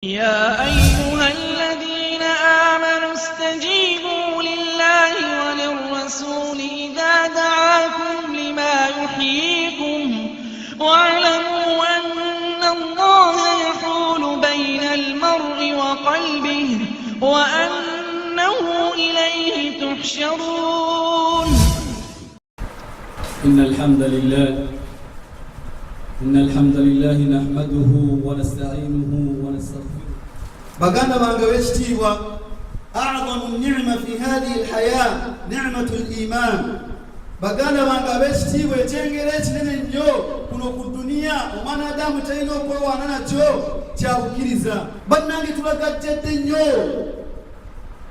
يا أيها الذين آمنوا استجيبوا لله وللرسول إذا دعاكم لما يحييكم واعلموا أن الله يحول بين المرء وقلبه وأنه إليه تحشرون. إن الحمد لله نحمده ونستعينه ونستغفره. baganda bange b'ekitiibwa a'zamu ni'ma fi hadhihi alhaya ni'matu al-iman. baganda bange ab'ekitiibwa ekyengera ekinene nnyo kuno ku duniya omwanadamu talina okwewaana nakyo kyabukkiriza. bannange tulagatedde nnyo,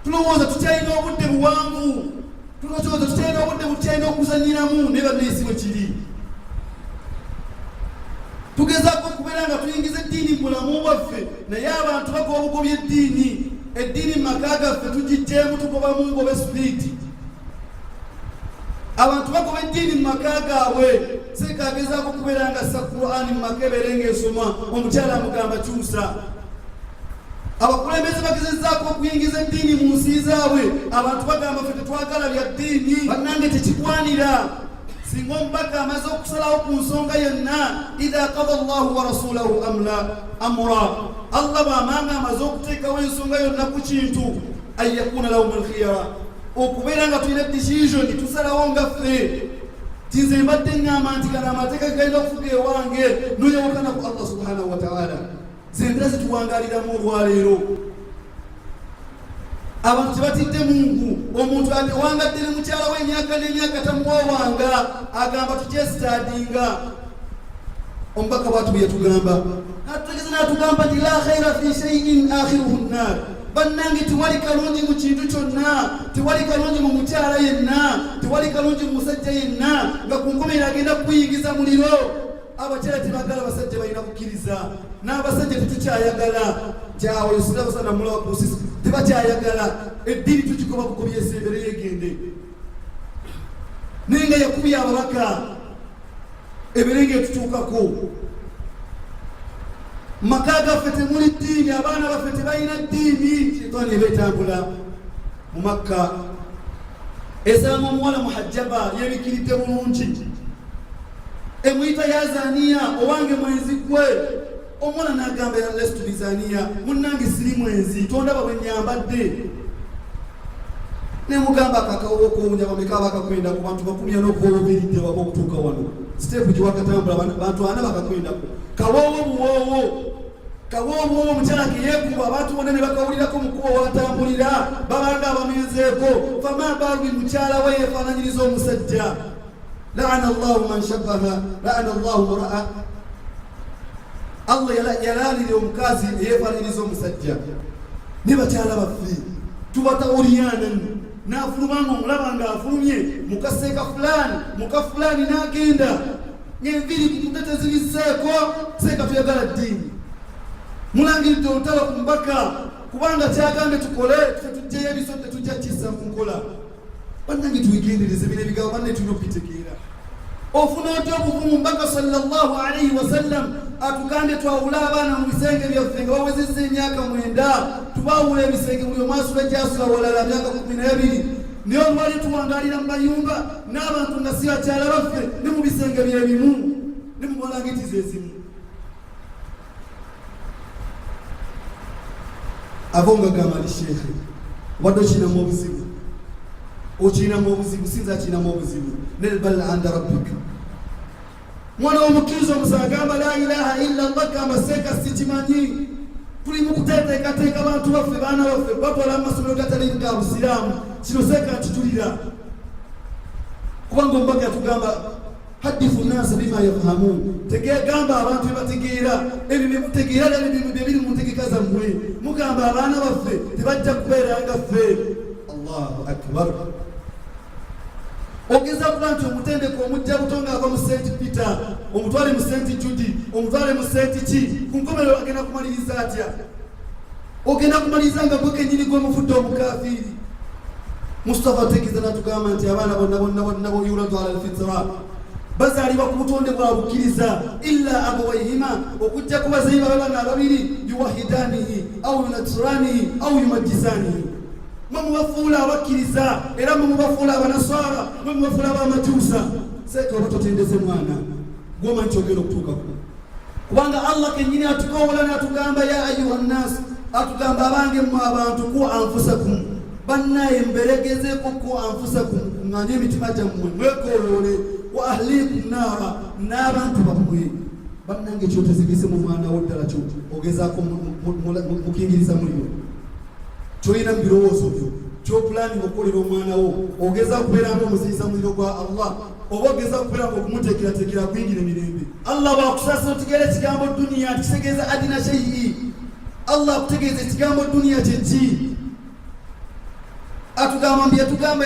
tulowooza tukyalina obudde buwanvu, tulowooza tukyalina obudde bukyalina okuzanyiramu naye bannansi bwe kiri. tugezaako okubeera nga tuyingiza eddiini mu bulamu bwaffe, naye abantu bagoba obugobya eddiini. eddiini mu maka gaffe tugijjeemu tugobamu ngoba esipiriiti. abantu bagoba eddiini mu maka gaabwe. seeka agezaako okubeera nga assa Qur'ani mu maka ebeere ng'esomwa, omukyala amugamba kyusa. abakulembeze bagezezzaako okuyingiza eddiini mu nsi zaabwe. abantu bagamba ffe tetwagala bya ddiini. bannange tekigwanira. singa omubaka amaze okusalawo ku nsonga yonna, idha qada Allahu wa rasulahu amra, Allah bw'amanga amaze okuteekawo ensonga yonna ku kintu, an yakuna lahum al-khiyara, okubeera nga tulina decision tusalawo nga ffe. tinze mbadde ngamba nti kana amateeka galina okufuga ewange noyawukana ku Allah subhanahu wa ta'ala. zentera zituwangaliramu olwaleero. abantu tebatidde Mungu. omuntu awangadde ne mukyala we emyaka n'emyaka tamuwawanga, agamba tukyesitadinga. omubaka bwatu bye yatugamba, natutegeza n'atugamba nti la khaira fi shay'in akhiruhu nnar. bannange tewali kalungi mu kintu kyonna, tewali kalungi mu mukyala yenna, tewali kalungi mu musajja yenna nga ku nkomerero agenda kukuyingiza muliro. abakyala tebagala abasajja balina kukkiriza, n'abasajja tetukyayagala. kyawe sirabasana mulawa kusisi tebakyayagala. eddiini tukigoba bukobya esembere yegende. naye nga yakubya ababaka eberenge etutuukako. maka gaffe temuli ddiini, abaana baffe tebalina ddiini. shayitaani ebeetambula mu Makka, esanga omuwala muhajjaba yebikiridde bulungi, emuyita yazaniya, owange mwenzi gwe. omwana n'agamba lestu bizaniya, munnange siri mwenzi, tondaba bwe nyambadde. nemugamba akakawo kowunya bameka bakakwenda ku bantu 12 waba okutuuka wano. siteepu gye wakatambula bantu 4 bakakwendako. kawoowo buwoowo, kawoowo buwoowo, mukyala ke yeekuba, abantu bonna ne bakawulirako mukuba watambulira, babanga abamenzeeko. fama baalu mukyala we yeefaananyiriza omusajja. laana Allahu man shabbaha, laana Allahu mura'a. Allah yalalire omukazi eyeefaananyiriza omusajja. ne bakyala baffe tubatawuliyana, n'afulumanga omulaba ng'afulumye mukaseeka fulani n'agenda ng'enviri ku mutwe tezibiseeko. seeka tuyagala ddiini. mulangiridde olutalo ku mbaka, kubanga kyagambe tukole, tufe tujjeyo ebiso tetujja kissa mu nkola. bannange tubigendereze bino ebigambo, banne tulina okubitegeera. ofuna otya obuvumu? mbaka sallallahu alayhi wasallam atugambye twawula abaana mu bisenge byaffe nga bawezezza emyaka 9, tubawula ebisenge buli omwasula gyasula walala myaka 12. naye olwali tuwangalira mu mayumba n'abantu nga si bakyala baffe, ne mu bisenge byebimu, ne mu balangitiza ezimu. avo nga gamba ali sheekhe, wadde okinamu obuzibu, okinamu obuzibu, sinza akinamu obuzibu, nebal anda rabbika. mwana w'omukkiriza omusa agamba la ilaha illa Allah, gamba seeka sikimanyi. tuli mu kuteekateeka bantu baffe, baana baffe batwala mu masomero gatali ga busiraamu. kino seeka ntitulira, kubanga omubaka yatugamba hadithu nnaasa bima yafahamuun. tegegamba abantu bebategeera, ebyo byemutegeera nebyo biri mu ntegeka zammwe. mugamba abaana baffe tebajja kubeera nga ffe. Allahu akbar. ogeza kuba nti omutendeko omujja buto ng'ava mu St. Peter, omutwale mu St. Jude, omutwale mu St. ki, ku nkomerero agenda kumaliriza atya? ogenda kumaliriza nga gwe kenyini gwe mufudde omukafiiri. Mustafa ategeeza n'atugamba nti abaana bonna yuladu ala al-fitra, bazaalibwa ku butonde bwa bukkiriza illa abawayhima okujja ku bazayi babana ababiri yuwahidanihi au yunasranihi au yumajjisanihi mwe mubafuula abakkiriza era mwe mubafuula abanaswara mwe mubafuula abamajuusa seeka oba totendeze mwana gwoma nti ogenda okutuukako kubanga Allah kennyini atukoola n'atugamba ya ayuha nnas atugamba abange mmwe abantu ku anfusakum bannaye mberegezeeko ku anfusakum ng'anya emitima gyammwe mwekooloole wa ahlikum naara n'abantu bammwe bannange kyotezigise mu mwana wo ddala kyo ogezaako mukingiriza muliro kyolina mu birowoozo byo kyopulaani okukolera omwana wo ogezaako kubeera ng'omuziyiza muliro gwa Allah oba ogezaako kubeera ng'okumuteekerateekera kuyingira emirembe Allah bw'akusaasira otegeera ekigambo duniya kitegeeza adina shay'i Allah akutegeeza ekigambo duniya kye ki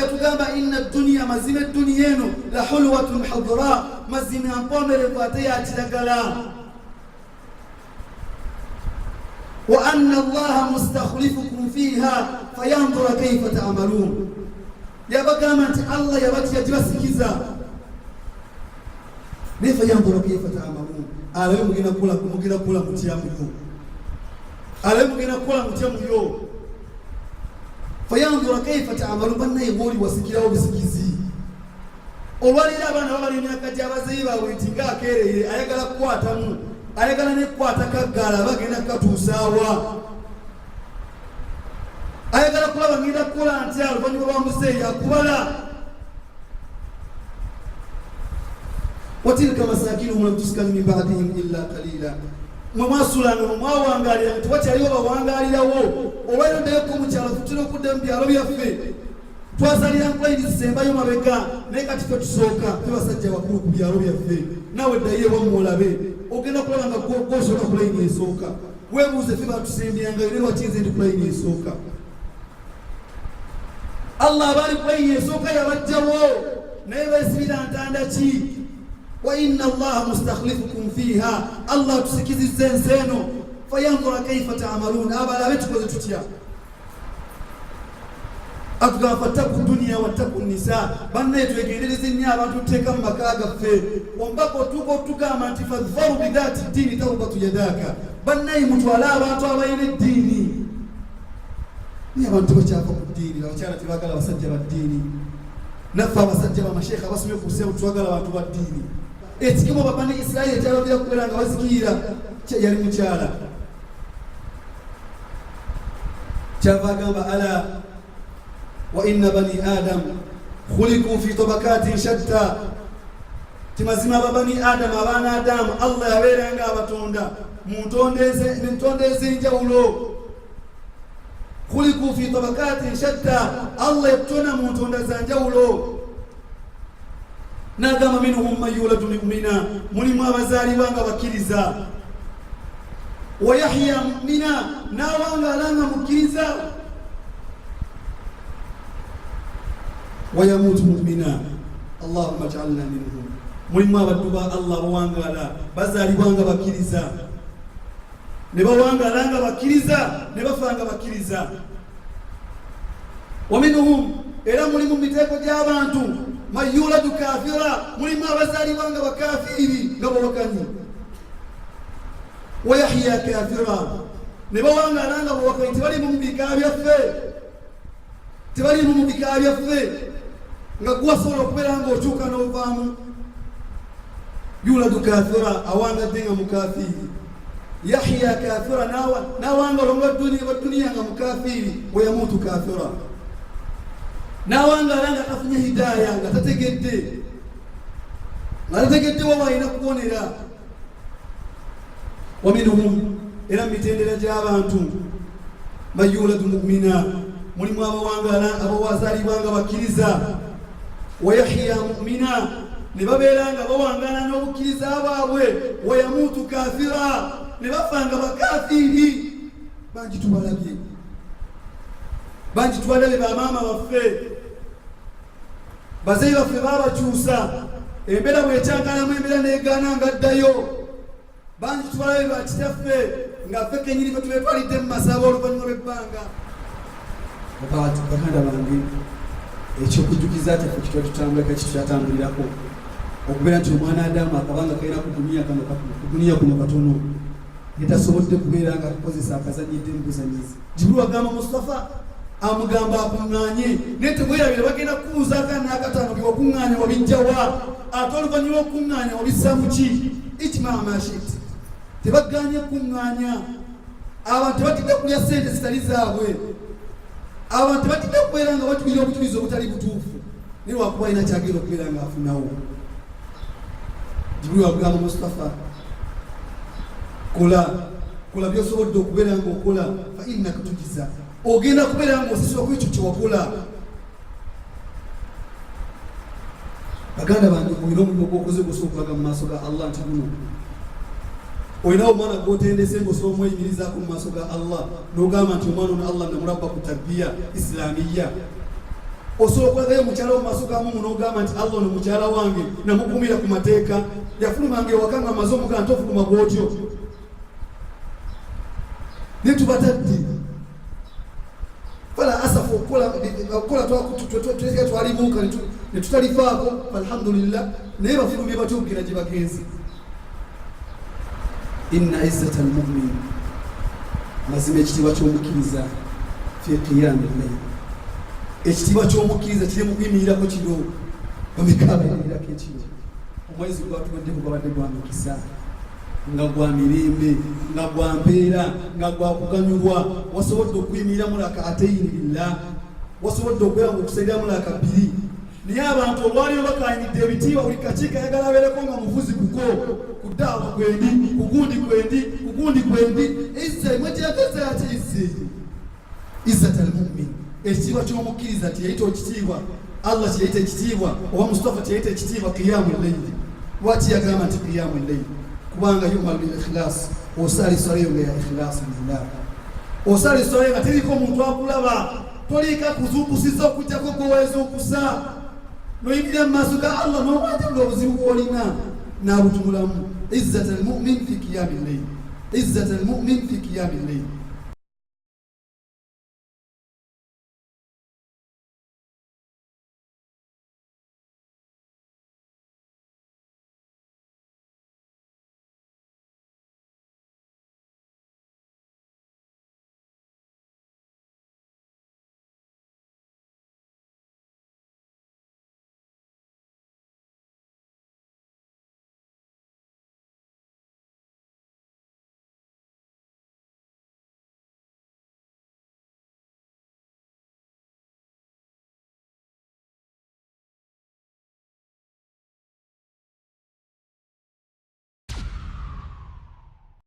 yatugamba inna dunya mazima dunya eno la hulwatun hadra mazima mpomerevu ate ya kiragala wa anna allaha mustakhlifukum fiha fayanzura kayfa ta'malun yabagamba nti Allah yabatya gibasikiza ne fayanzura kayfa ta'malun alawe mugenda kula mutya mulyo alawe mugenda kula mutya mulyo fayanzura kayfa ta'malun bannaye boli wasikirawo bisikizi olwalira abaana babali emyaka gy'abazeyi baabwe nti ng'akeereye ayagala kukwatamu ayagala ne kukwata kaggala bagenda katuusaawa ayagala kulaba ngenda kukola ntya oluvannyuma lwa muzeeyi akubala watilka masakinuhum lam tuskanu min ba'dihim illa qalila mwe mwasulanga mwe mwawangaalira nti wakyaliwo bawangaalirawo olwayiroddayoko mukyalo tutera okudda mu byalo byaffe twazalira nkulayiri zisembayo mabega naye kati ffe tusooka ffe basajja bakulu ku byalo byaffe naawe ddayo ewamuolabe ogenda kulaba nga gwosooka ku layini esooka weebuuze ffe batusembyanga ne lwaki nze ndi ku layini esooka Allah abaali ku layini esooka yabajjawo naye beesibira ntanda ki wa inna allaha mustakhlifukum fiha Allah tusikizizza ensi eno fayanzura kayfa ta'malun abalabe tukoze tutya atugamba fattaku dunya wattaku nisa bannaye twegendereze nnyo abantu tuteeka mu maka gaffe ombako otuuka otugamba nti fadfaru bidhati ddiini tawbatu yadaka bannaye mutwale abantu abalina eddiini naye abantu bakyava ku ddiini abakyala tebaagala abasajja ba ddiini naffe abasajja bamasheekha abasomye ku buseebu twagala abantu ba ddiini ekikimu babani Isirayiri ekyalabira kubeera nga bazikiira yali mukyala kyava agamba ala wa inna bani adam khuliqu fi tabakatin shatta timazima babani adam abaana adamu Allah yabeeranga abatonda mu ntonda ez'enjawulo khuliqu fi tabakatin shatta Allah yatonda mu ntonda za njawulo n'agamba minhum man yuladu mu'mina mulimu abazaalibwa nga bakkiriza wa yahya mu'mina n'awangaala nga mukkiriza wa yamuutu mu'mina allahumma ij'alna minhum mulimu abaddu ba Allah bawangaala bazaalibwa nga bakkiriza ne bawangaala nga bakkiriza ne bafa nga bakkiriza wa minhum era mulimu miteeko gy'abantu mayuladu kafira mulimu abazaalibwa nga bakafiri nga bawakanyi wa yahya kafira ne bawangaala nga bawakanyi tebalimu mu bika byaffe nga gwasobola okubeera nga okyuka n'ovaamu yuladu kafira awangadde nga mukafiri yahya kafira n'awanga olw'duniya nga mukafiri wa yamuutu kafira n'awangaala nga tafunye hidaaya nga tategedde wa walina kuwonera wa minhum era mu mitendera gy'abantu man yuladu mu'mina mulimu abawangaala abawazaalibwa nga bakkiriza wa yahya mu'mina ne babeera nga bawangaala n'obukkiriza bwabwe wa yamuutu kafira ne bafa nga bakafiri bangi tubalabye bamaama baffe bazeyi baffe babakyusa embeera bwekyagalamu embeera neegaana nga ddayo bangi tubalabye bakitaffe nga ffe kenyini fe tubetwalidde mu masaba oluvannyuma lw'ebbanga baganda bange ekyokujjukiza kyaffe kitwa tutambuleko kikyatambulirako okubeera nti omwana Adamu akabanga kaira ku duniya kuno katono yetasobodde kubeera nga akukozesa akazanyidde mukuzanyiza. Jibril agamba Mustafa amugamba akuŋŋaanye naye tebwerabira bagenda kubuuza akaana akataano bye wakuŋŋaanya wabijjawa ate oluvannyuma okuŋŋaanya wabissamu ki ijma mashit. Tebaganye kuŋŋaanya. Abantu tebatidde kulya ssente zitali zaabwe. Abantu tebatidde kubeera nga batubira obujulizi obutali butuufu naye wakuba alina kyagenda okubeera nga afunawo. Jibril agamba Mustafa kola byosobodde okubeera nga okola fa innaka tujiza, ogenda kubeera nga osasula ku ekyo kyewakola. Baganda bange olina omulimu gwokoze gwosobola mu maaso ga Allah nti guno olinawo omwana gwotendese ng'osobola omweyimirizaako mu maaso ga Allah n'ogamba nti omwana ono Allah namulabba ku tarbiya islamiya. Osobola okwagayo mukyala mu maaso ga Mungu n'ogamba nti Allah ono mukyala wange namukumira ku mateeka, yafulumanga ewaka nga amaze omugana tofuluma bw'otyo. Ne tubatadde fala asafu okukola twalibuuka ne tutalifaako alhamdulillah, naye bafulumye batyogera gye bagenzi. Inna izzata almu'min, mazima ekitiibwa ky'omukkiriza fi qiyami al-layl. Ekitiibwa ky'omukkiriza kiri mu kuyimirirako kiro bamekaabayimirako ekiro. Omwezi gwatuwadde gubadde gwa mikisa, nga gwa mirembe, nga gwa mpeera, nga gwa kuganyulwa. Wasobodde okuyimiriramu rakaatayini lillah, wasobodde okubeera ng'okusaliramu raka bbiri. Naye abantu olwaliwo bakayinidde ebitiibwa, buli kakiiko ayagala abeereko nga muvuzi kuko kudaawa kwendi kugundi kwendi. Izza mwegyagaza ate izzata almu'min, ekitiibwa ky'omukkiriza tiyayita ekitiibwa Allah kiyayita ekitiibwa, oba Mustafa kiyayita ekitiibwa qiyamu al-layl. Lwaki yagamba nti qiyamu al-layl? Kubanga yu'mal bil ikhlas, osali swalayo nga ya ikhlas billah, osali swalayo nga teriko muntu akulaba, toliika kuzuukusiza okujjako gweweeza okusa, noyimirira mu maaso ga Allah n'obwatibula obuzibu bw'olina n'abutumulamu. Izzata almu'min fi qiyami al-layl, izzata almu'min fi qiyami al-layl.